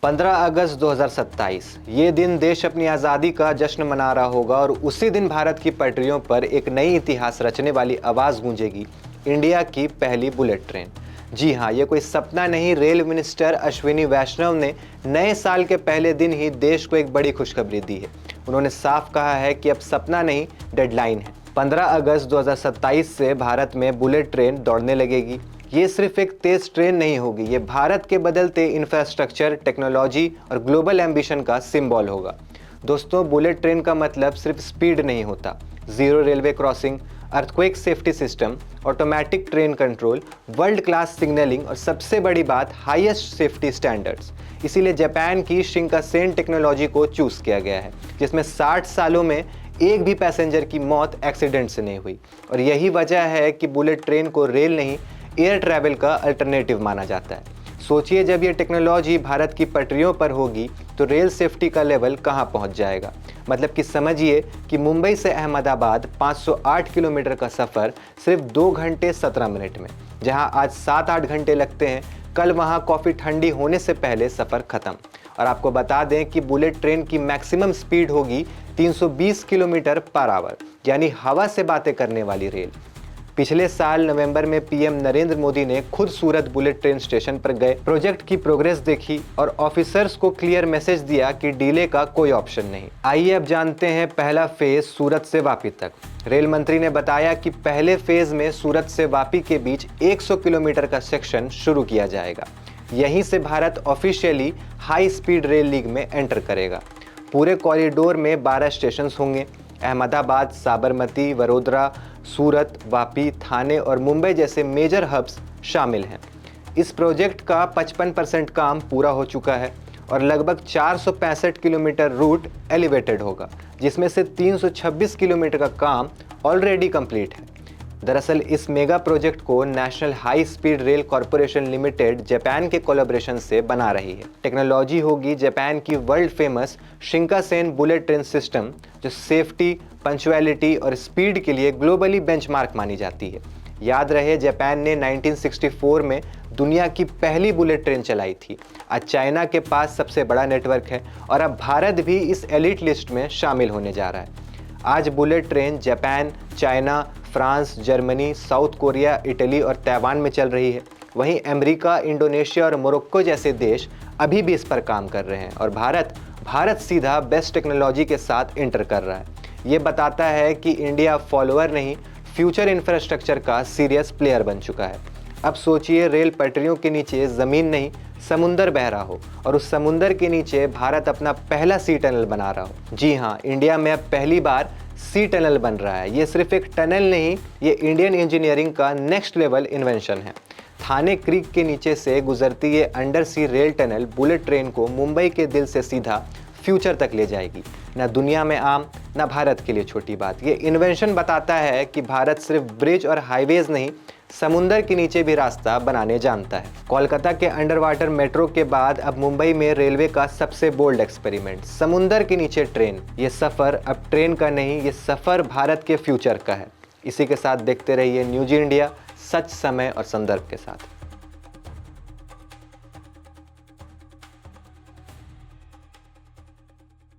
15 अगस्त 2027 ये दिन देश अपनी आज़ादी का जश्न मना रहा होगा और उसी दिन भारत की पटरियों पर एक नई इतिहास रचने वाली आवाज़ गूंजेगी, इंडिया की पहली बुलेट ट्रेन। जी हाँ, ये कोई सपना नहीं। रेल मिनिस्टर अश्विनी वैष्णव ने नए साल के पहले दिन ही देश को एक बड़ी खुशखबरी दी है। उन्होंने साफ कहा है कि अब सपना नहीं, डेडलाइन है। 15 अगस्त 2027 से भारत में बुलेट ट्रेन दौड़ने लगेगी। ये सिर्फ एक तेज ट्रेन नहीं होगी, ये भारत के बदलते इंफ्रास्ट्रक्चर, टेक्नोलॉजी और ग्लोबल एम्बिशन का सिंबल होगा। दोस्तों, बुलेट ट्रेन का मतलब सिर्फ स्पीड नहीं होता। Zero railway crossing, earthquake safety system, automatic train control, world class signalling और सबसे बड़ी बात, हाईएस्ट सेफ्टी स्टैंडर्ड्स। इसीलिए जापान की शिंकासेन टेक्नोलॉजी को चूज किया गया है, जिसमें 60 सालों में एक भी पैसेंजर की मौत एक्सीडेंट से नहीं हुई। और यही वजह है कि बुलेट ट्रेन को रेल नहीं, एयर ट्रैवल का अल्टरनेटिव माना जाता है। सोचिए, जब ये टेक्नोलॉजी भारत की पटरियों पर होगी तो रेल सेफ्टी का लेवल कहां पहुंच जाएगा। मतलब कि समझिए कि मुंबई से अहमदाबाद 508 किलोमीटर का सफ़र सिर्फ 2 घंटे 17 मिनट में, जहां आज 7-8 घंटे लगते हैं, कल वहां कॉफ़ी ठंडी होने से पहले सफ़र ख़त्म। और आपको बता दें कि बुलेट ट्रेन की मैक्सिमम स्पीड होगी 320 किलोमीटर पर आवर, यानी हवा से बातें करने वाली रेल। पिछले साल नवंबर में पीएम नरेंद्र मोदी ने खुद सूरत बुलेट ट्रेन स्टेशन पर गए, प्रोजेक्ट की प्रोग्रेस देखी और ऑफिसर्स को क्लियर मैसेज दिया कि डिले का कोई ऑप्शन नहीं। आइए अब जानते हैं पहला फेज सूरत से वापी तक। रेल मंत्री ने बताया कि पहले फेज में सूरत से वापी के बीच 100 किलोमीटर का सेक्शन शुरू किया जाएगा। यहीं से Bharat officially high Speed rail league में एंटर करेगा। पूरे कॉरिडोर में 12 स्टेशन होंगे। अहमदाबाद, साबरमती, वडोदरा, सूरत, वापी, थाने और मुंबई जैसे मेजर हब्स शामिल हैं। इस प्रोजेक्ट का 55% काम पूरा हो चुका है और लगभग 465 किलोमीटर रूट एलिवेटेड होगा, जिसमें से 326 किलोमीटर का काम ऑलरेडी कंप्लीट है। दरअसल इस मेगा प्रोजेक्ट को National High Speed Rail Corporation Limited Japan के कोलैबोरेशन से बना रही है। टेक्नोलॉजी होगी जापान की world famous Shinkansen bullet train system, जो सेफ्टी, पंक्चुअलिटी और स्पीड के लिए ग्लोबली बेंचमार्क मानी जाती है। याद रहे, जापान ने 1964 में दुनिया की पहली बुलेट ट्रेन चलाई थी। आज चाइना के पास सबसे बड़ा नेटवर्क है और अब भारत भी इस एलिट लिस्ट में शामिल होने जा रहा है। आज bullet train Japan, China, France, Germany, south Korea, Italy और ताइवान में चल रही है। वहीं अमेरिका, इंडोनेशिया और मोरक्को जैसे देश अभी भी इस पर काम कर रहे हैं और भारत सीधा बेस्ट टेक्नोलॉजी के साथ एंटर कर रहा है। ये बताता है कि इंडिया फॉलोअर नहीं, फ्यूचर इंफ्रास्ट्रक्चर का सीरियस प्लेयर बन चुका है। अब सोचिए, रेल पटरियों के नीचे ज़मीन नहीं, समुंदर बह रहा हो और उस समुंदर के नीचे भारत अपना पहला सी टनल बना रहा हो। जी हाँ, इंडिया में अब पहली बार सी टनल बन रहा है। ये सिर्फ एक टनल नहीं, ये इंडियन इंजीनियरिंग का नेक्स्ट लेवल इन्वेंशन है। थाने क्रीक के नीचे से गुजरती ये अंडर सी रेल टनल बुलेट ट्रेन को मुंबई के दिल से सीधा फ्यूचर तक ले जाएगी। ना दुनिया में आम, ना भारत के लिए छोटी बात। ये इन्वेंशन बताता है कि भारत सिर्फ ब्रिज और हाईवेज नहीं, समुंदर के नीचे भी रास्ता बनाने जानता है। कोलकाता के अंडर वाटर मेट्रो के बाद अब मुंबई में रेलवे का सबसे बोल्ड एक्सपेरिमेंट, समुंदर के नीचे ट्रेन। ये सफ़र अब ट्रेन का नहीं, ये सफ़र भारत के फ्यूचर का है। इसी के साथ देखते रहिए न्यूज इंडिया, सच, समय और संदर्भ के साथ।